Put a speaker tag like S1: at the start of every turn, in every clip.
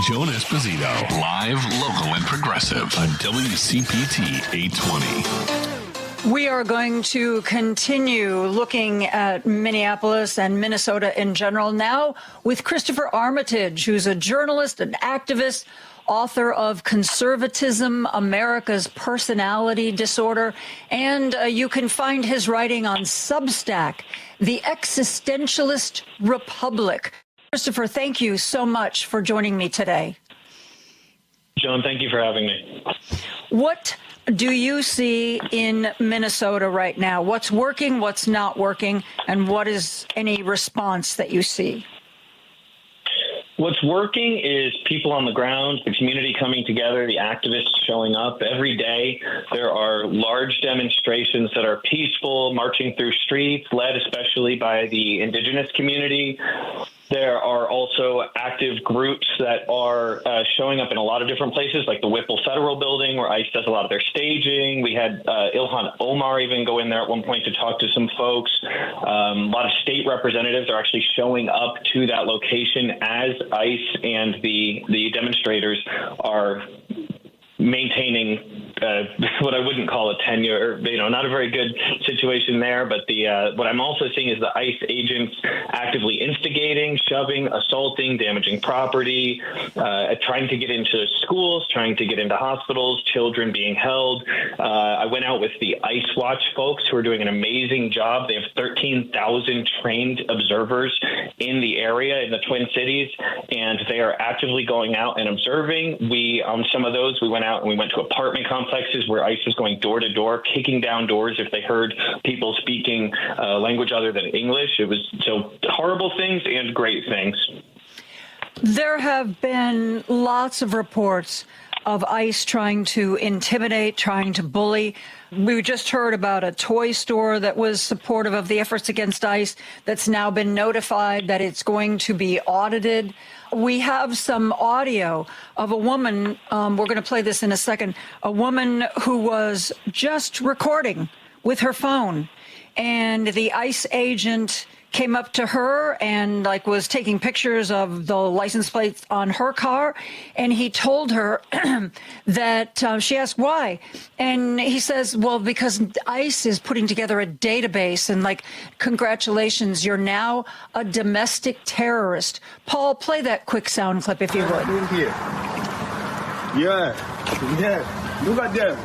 S1: Joan Esposito, live, local, and progressive on WCPT 820.
S2: We are going to continue looking at Minneapolis and Minnesota in general now with Christopher Armitage, who's a journalist, an activist, author of Conservatism, America's Personality Disorder, and you can find his writing on Substack, The Existentialist Republic. Christopher, thank you so much for joining me today.
S3: Joan, thank you for having me.
S2: What do you see in Minnesota right now? What's working, what's not working, and what is any response that you see?
S3: What's working is people on the ground, the community coming together, the activists showing up. Every day there are large demonstrations that are peaceful, marching through streets, led especially by the indigenous community. There are also active groups that are showing up in a lot of different places, like the Whipple Federal Building, where ICE does a lot of their staging. We had Ilhan Omar even go in there at one point to talk to some folks. A lot of state representatives are actually showing up to that location as ICE and the demonstrators are maintaining what I wouldn't call a tenure, not a very good situation there. But what I'm also seeing is the ICE agents actively instigating, shoving, assaulting, damaging property, trying to get into schools, trying to get into hospitals, children being held. I went out with the ICE Watch folks who are doing an amazing job. They have 13,000 trained observers in the area, in the Twin Cities, and they are actively going out and observing. On some of those, we went out and we went to apartment complexes where ICE was going door to door, kicking down doors if they heard people speaking language other than English. It was so horrible things and great things.
S2: There have been lots of reports of ICE trying to intimidate, trying to bully. We just heard about a toy store that was supportive of the efforts against ICE that's now been notified that it's going to be audited. We have some audio of a woman, we're going to play this in a second, a woman who was just recording with her phone, and the ICE agent came up to her and was taking pictures of the license plates on her car, and he told her that she asked why, and he says, well, because ICE is putting together a database, and congratulations, you're now a domestic terrorist. Paul, play that quick sound clip if you would.
S4: Yeah, look at them.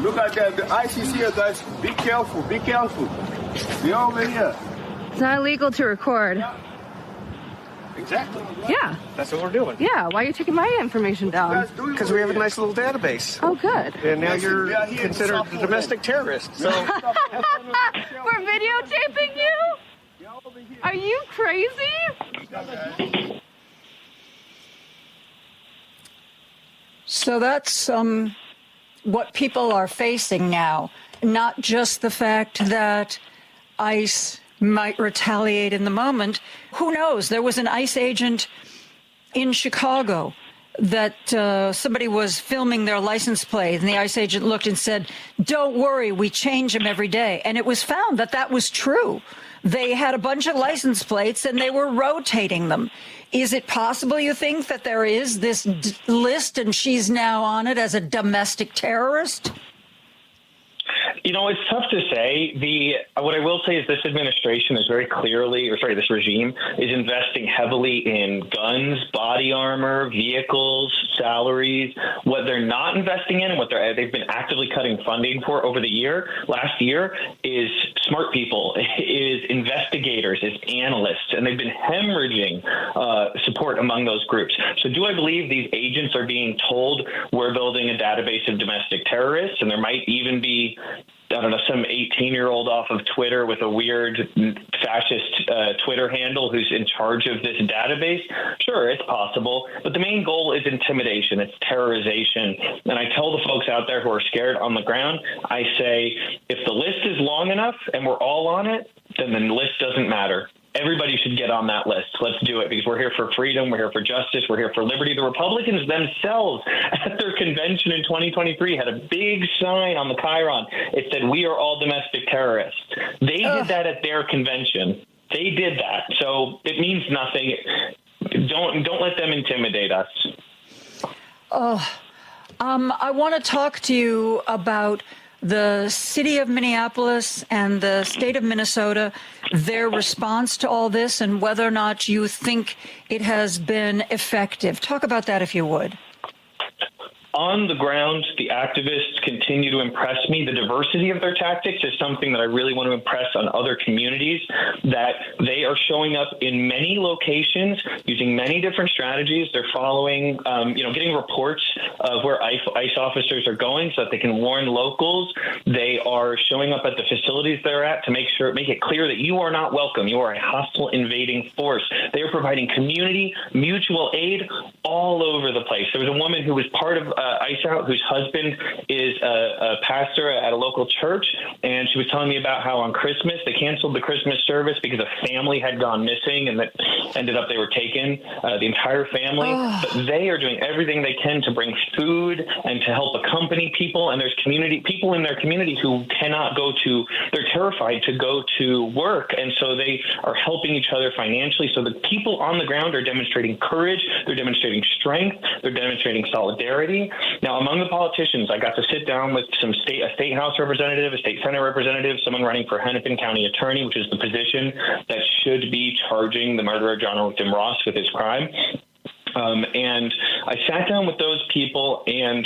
S4: Look at them. The ICE is here, guys. Be careful, be careful. They're over here.
S5: It's not illegal to record.
S4: Exactly.
S5: Yeah.
S6: That's what we're doing.
S5: Yeah. Why are you taking my information down?
S6: Because we have a nice little database.
S5: Oh, good.
S6: And now you're considered a domestic terrorist. So
S5: We're videotaping you? Are you crazy?
S2: So that's what people are facing now, not just the fact that ICE might retaliate in the moment. Who knows? There was an ICE agent in Chicago that somebody was filming their license plate, and the ICE agent looked and said, don't worry, we change them every day. And it was found that that was true. They had a bunch of license plates and they were rotating them. Is it possible, you think, that there is this list and she's now on it as a domestic terrorist?
S3: It's tough to say. What I will say is this administration is this regime is investing heavily in guns, body armor, vehicles, salaries. What they're not investing in and what they've been actively cutting funding for over the last year is smart people, is investigators, is analysts, and they've been hemorrhaging support among those groups. So do I believe these agents are being told we're building a database of domestic terrorists, and there might even be some 18-year-old off of Twitter with a weird fascist Twitter handle who's in charge of this database? Sure, it's possible. But the main goal is intimidation. It's terrorization. And I tell the folks out there who are scared on the ground, I say, if the list is long enough and we're all on it, then the list doesn't matter. Everybody should get on that list. Let's do it, because we're here for freedom. We're here for justice. We're here for liberty. The Republicans themselves at their convention in 2023 had a big sign on the Chiron. It said, we are all domestic terrorists. They did that at their convention. They did that. So it means nothing. don't let them intimidate us.
S2: I want to talk to you about the city of Minneapolis and the state of Minnesota, their response to all this, and whether or not you think it has been effective. Talk about that if you would.
S3: On the ground, the activists continue to impress me. The diversity of their tactics is something that I really want to impress on other communities, that they are showing up in many locations using many different strategies. They're following, getting reports of where ICE officers are going so that they can warn locals. They are showing up at the facilities they're at to make it clear that you are not welcome. You are a hostile invading force. They are providing community mutual aid all over the place. There was a woman who was part of ICE Out, whose husband is a pastor at a local church, and she was telling me about how on Christmas they canceled the Christmas service because a family had gone missing, and that ended up they were taken, the entire family. But they are doing everything they can to bring food and to help accompany people, and there's people in their community who cannot go to, they're terrified to go to work, and so they are helping each other financially. So the people on the ground are demonstrating courage, they're demonstrating strength, they're demonstrating solidarity. Now, among the politicians, I got to sit down with a state House representative, a state Senate representative, someone running for Hennepin County attorney, which is the position that should be charging the murderer, John Tim Ross, with his crime. And I sat down with those people, and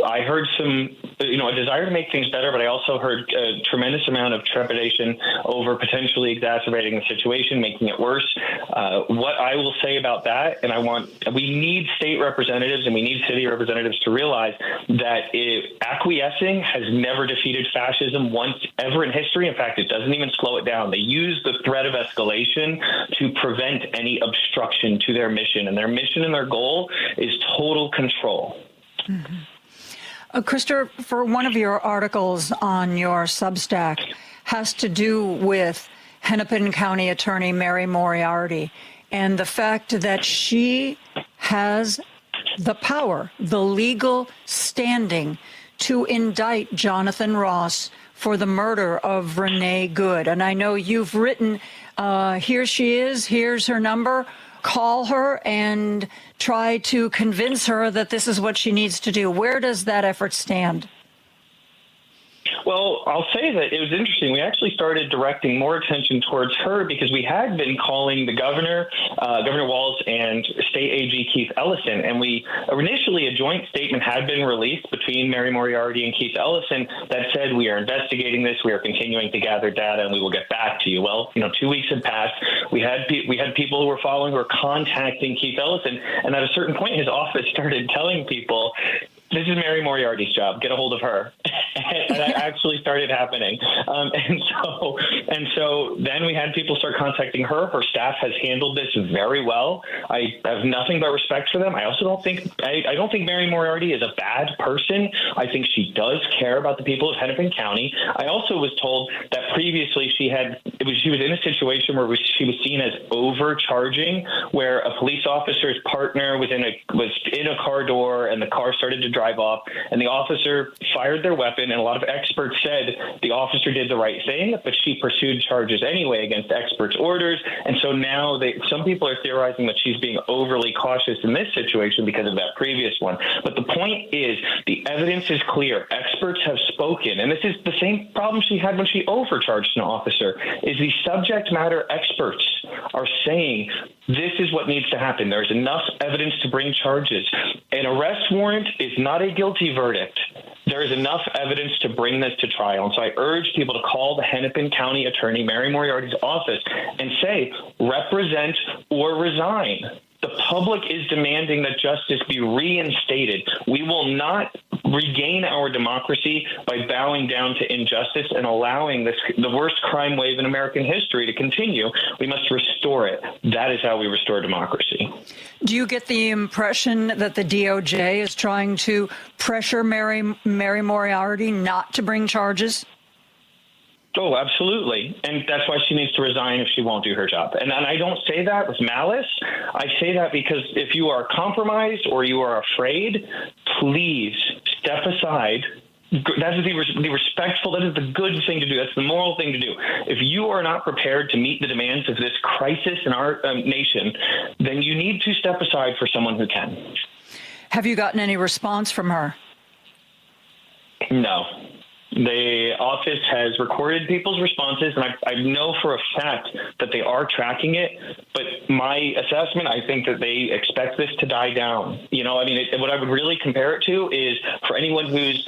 S3: I heard a desire to make things better, but I also heard a tremendous amount of trepidation over potentially exacerbating the situation, making it worse. What I will say about that, and we need state representatives and we need city representatives to realize that acquiescing has never defeated fascism once ever in history. In fact, it doesn't even slow it down. They use the threat of escalation to prevent any obstruction to their mission, and their mission and their goal is total control.
S2: Mm-hmm. Christopher, one of your articles on your Substack has to do with Hennepin County Attorney Mary Moriarty and the fact that she has the power, the legal standing to indict Jonathan Ross for the murder of Renee Good. And I know you've written, here she is, here's her number. Call her and try to convince her that this is what she needs to do. Where does that effort stand?
S3: Well, I'll say that it was interesting. We actually started directing more attention towards her because we had been calling the governor, Governor Walz, and State AG Keith Ellison. And initially a joint statement had been released between Mary Moriarty and Keith Ellison that said, we are investigating this, we are continuing to gather data, and we will get back to you. Well, 2 weeks had passed. We had people who were contacting Keith Ellison. And at a certain point, his office started telling people, this is Mary Moriarty's job. Get a hold of her. And that actually started happening. And so then we had people start contacting her. Her staff has handled this very well. I have nothing but respect for them. I also don't think Mary Moriarty is a bad person. I think she does care about the people of Hennepin County. I also was told that previously she was in a situation where she was seen as overcharging, where a police officer's partner was in a car door and the car started to drive off, and the officer fired their weapon, and a lot of experts said the officer did the right thing, but she pursued charges anyway against experts' orders. And so now some people are theorizing that she's being overly cautious in this situation because of that previous one. But the point is, the evidence is clear. Experts have spoken, and this is the same problem she had when she overcharged an officer, is the subject matter experts are saying this is what needs to happen. There's enough evidence to bring charges. An arrest warrant is not a guilty verdict. There is enough evidence to bring this to trial. And so I urge people to call the Hennepin County Attorney Mary Moriarty's office and say, represent or resign. The public is demanding that justice be reinstated. We will not regain our democracy by bowing down to injustice and allowing the worst crime wave in American history to continue. We must restore it. That is how we restore democracy.
S2: Do you get the impression that the DOJ is trying to pressure Mary Moriarty not to bring charges?
S3: Oh, absolutely. And that's why she needs to resign if she won't do her job. And I don't say that with malice. I say that because if you are compromised or you are afraid, please step aside That is the respectful, that is the good thing to do. That's the moral thing to do. If you are not prepared to meet the demands of this crisis in our nation, then you need to step aside for someone who can.
S2: Have you gotten any response from her?
S3: No. The office has recorded people's responses, and I know for a fact that they are tracking it. But my assessment, I think that they expect this to die down. You know, I mean, what I would really compare it to is for anyone who's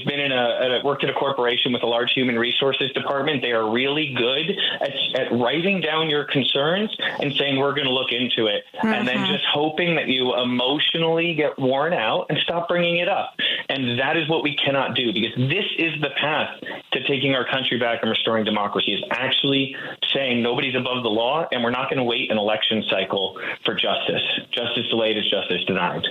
S3: been worked at a corporation with a large human resources department. They are really good at writing down your concerns and saying we're going to look into it, and then just hoping that you emotionally get worn out and stop bringing it up. And that is what we cannot do, because this is the path to taking our country back and restoring democracy, is actually saying nobody's above the law, and we're not going to wait an election cycle for justice. Justice delayed is justice denied.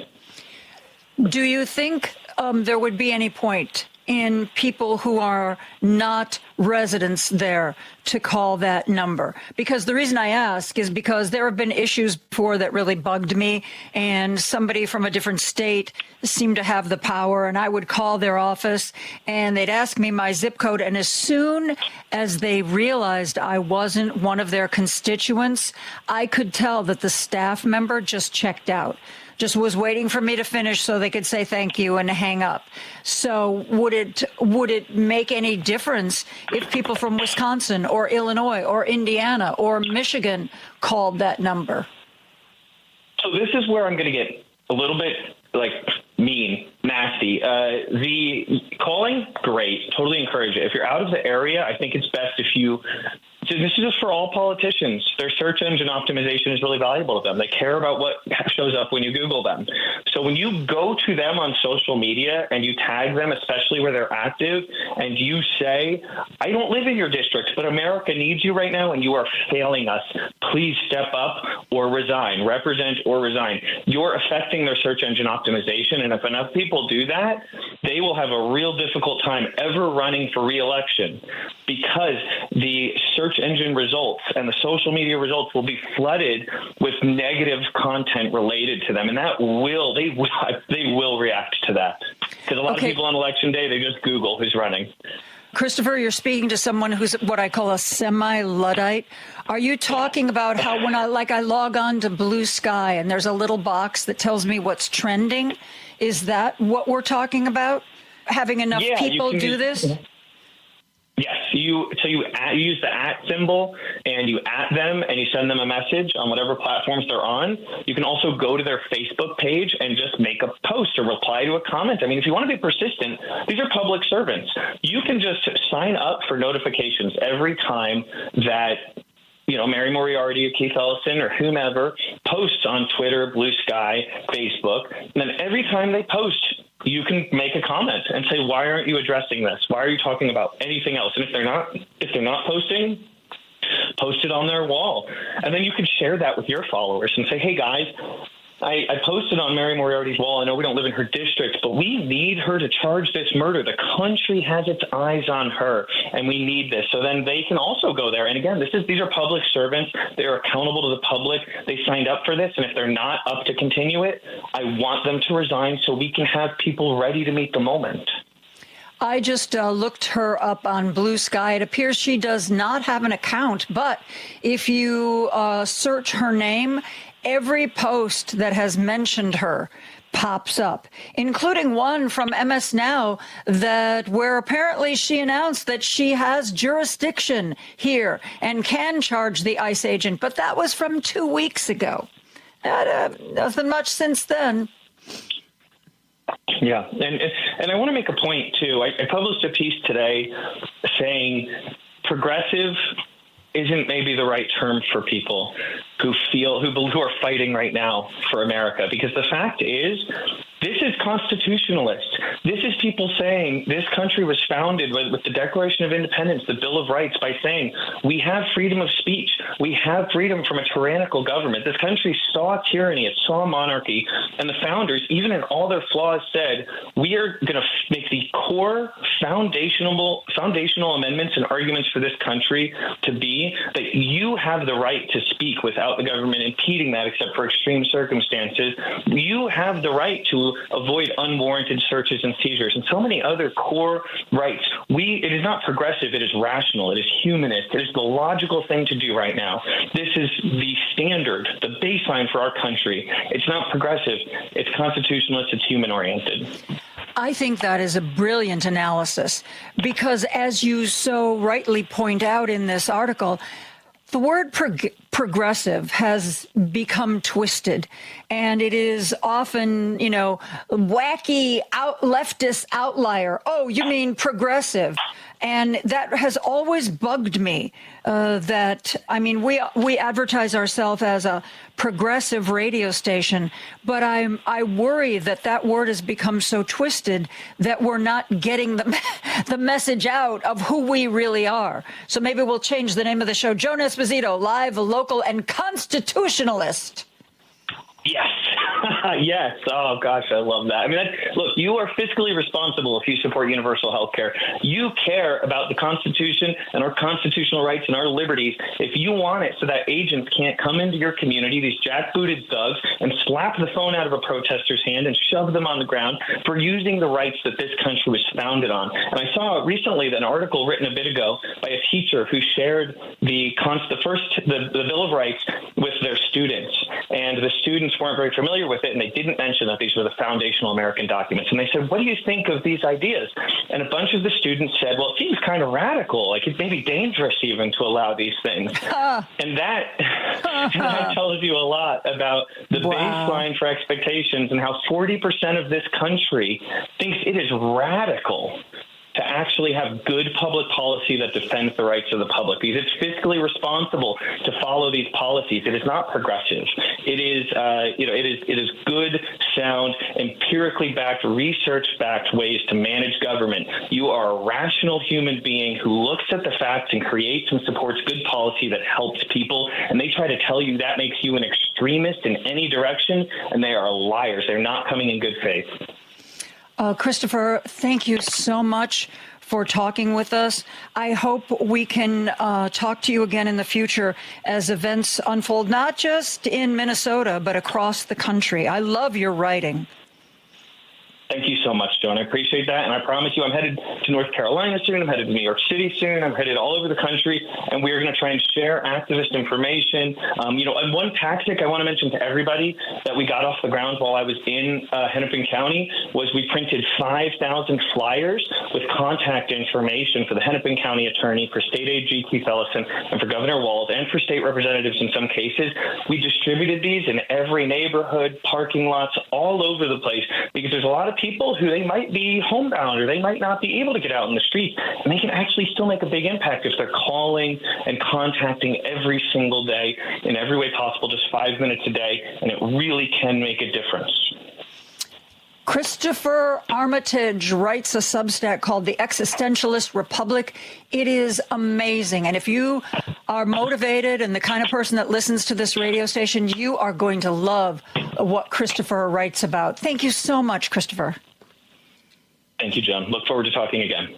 S2: Do you think there would be any point in people who are not residents there to call that number? Because the reason I ask is because there have been issues before that really bugged me, and somebody from a different state seemed to have the power, and I would call their office and they'd ask me my zip code, and as soon as they realized I wasn't one of their constituents, I could tell that the staff member just checked out, just was waiting for me to finish so they could say thank you and hang up. So would it make any difference if people from Wisconsin or Illinois or Indiana or Michigan called that number?
S3: So this is where I'm going to get a little bit mean, nasty. The calling, great, totally encourage it. If you're out of the area, I think it's best if you. This is just for all politicians. Their search engine optimization is really valuable to them. They care about what shows up when you Google them. So when you go to them on social media and you tag them, especially where they're active, and you say, I don't live in your district, but America needs you right now and you are failing us. Please step up or resign, represent or resign. You're affecting their search engine optimization. And if enough people do that, they will have a real difficult time ever running for re-election, because the search engine results and the social media results will be flooded with negative content related to them, and they will react to that, because a lot of people on election day, they just Google who's running.
S2: Christopher, you're speaking to someone who's what I call a semi-Luddite. Are you talking about how when I log on to Blue Sky and there's a little box that tells me what's trending? Is that what we're talking about? Having enough people do this?
S3: Yes, you use the @ symbol and you @ them and you send them a message on whatever platforms they're on. You can also go to their Facebook page and just make a post or reply to a comment. I mean, if you want to be persistent, these are public servants. You can just sign up for notifications every time that Mary Moriarty or Keith Ellison or whomever posts on Twitter, Blue Sky, Facebook. And then every time they post, you can make a comment and say, why aren't you addressing this? Why are you talking about anything else? And if they're not posting, post it on their wall. And then you can share that with your followers and say, hey guys, I posted on Mary Moriarty's wall. I know we don't live in her district, but we need her to charge this murder. The country has its eyes on her, and we need this. So then they can also go there. And again, these are public servants. They are accountable to the public. They signed up for this, and if they're not up to continue it, I want them to resign so we can have people ready to meet the moment.
S2: I just looked her up on Blue Sky. It appears she does not have an account, but if you search her name, every post that has mentioned her pops up, including one from MS Now where apparently she announced that she has jurisdiction here and can charge the ICE agent. But that was from 2 weeks ago. Nothing much since then.
S3: Yeah, and I want to make a point, too. I published a piece today saying progressive isn't maybe the right term for people who are fighting right now for America, because the fact is, this is constitutionalist. This is people saying this country was founded with the Declaration of Independence, the Bill of Rights, by saying we have freedom of speech. We have freedom from a tyrannical government. This country saw tyranny. It saw monarchy. And the founders, even in all their flaws, said, we are going to make the core foundational amendments and arguments for this country to be that you have the right to speak without the government impeding that, except for extreme circumstances. You have the right to to avoid unwarranted searches and seizures, and so many other core rights. It is not progressive, it is rational, it is humanist, it is the logical thing to do right now. This is the standard, the baseline for our country. It's not progressive, it's constitutionalist, it's human-oriented.
S2: I think that is a brilliant analysis because, as you so rightly point out in this article, the word progressive has become twisted, and it is often, wacky leftist outlier. Oh, you mean progressive? And that has always bugged me. We advertise ourselves as a progressive radio station, but I worry that word has become so twisted that we're not getting the message out of who we really are. So maybe we'll change the name of the show. Joan Esposito, live, local, and constitutionalist.
S3: Yes. Yes. Oh, gosh, I love that. Look, you are fiscally responsible if you support universal health care. You care about the Constitution and our constitutional rights and our liberties. If you want it so that agents can't come into your community, these jackbooted thugs, and slap the phone out of a protester's hand and shove them on the ground for using the rights that this country was founded on. And I saw recently an article written a bit ago by a teacher who shared the Bill of Rights with their students. And the students weren't very familiar with it, and they didn't mention that these were the foundational American documents. And they said, what do you think of these ideas? And a bunch of the students said, well, it seems kind of radical. Like, it may be dangerous even to allow these things. And that tells you a lot about the baseline for expectations and how 40% of this country thinks it is radical to actually have good public policy that defends the rights of the public, because it's fiscally responsible to follow these policies. It is not progressive. It is good, sound, empirically backed, research-backed ways to manage government. You are a rational human being who looks at the facts and creates and supports good policy that helps people, and they try to tell you that makes you an extremist in any direction, and they are liars. They're not coming in good faith.
S2: Christopher, thank you so much for talking with us. I hope we can talk to you again in the future as events unfold, not just in Minnesota, but across the country. I love your writing.
S3: Thank you so much, Joan. I appreciate that. And I promise you, I'm headed to North Carolina soon. I'm headed to New York City soon. I'm headed all over the country. And we are going to try and share activist information. And one tactic I want to mention to everybody that we got off the ground while I was in Hennepin County was we printed 5,000 flyers with contact information for the Hennepin County attorney, for State AG Keith Ellison, and for Governor Walz, and for state representatives in some cases. We distributed these in every neighborhood, parking lots, all over the place, because there's a lot of people who they might be homebound or they might not be able to get out in the street, and they can actually still make a big impact if they're calling and contacting every single day in every way possible, just 5 minutes a day, and it really can make a difference.
S2: Christopher Armitage writes a Substack called The Existentialist Republic. It is amazing. And if you are motivated and the kind of person that listens to this radio station, you are going to love what Christopher writes about. Thank you so much, Christopher.
S3: Thank you, John. Look forward to talking again.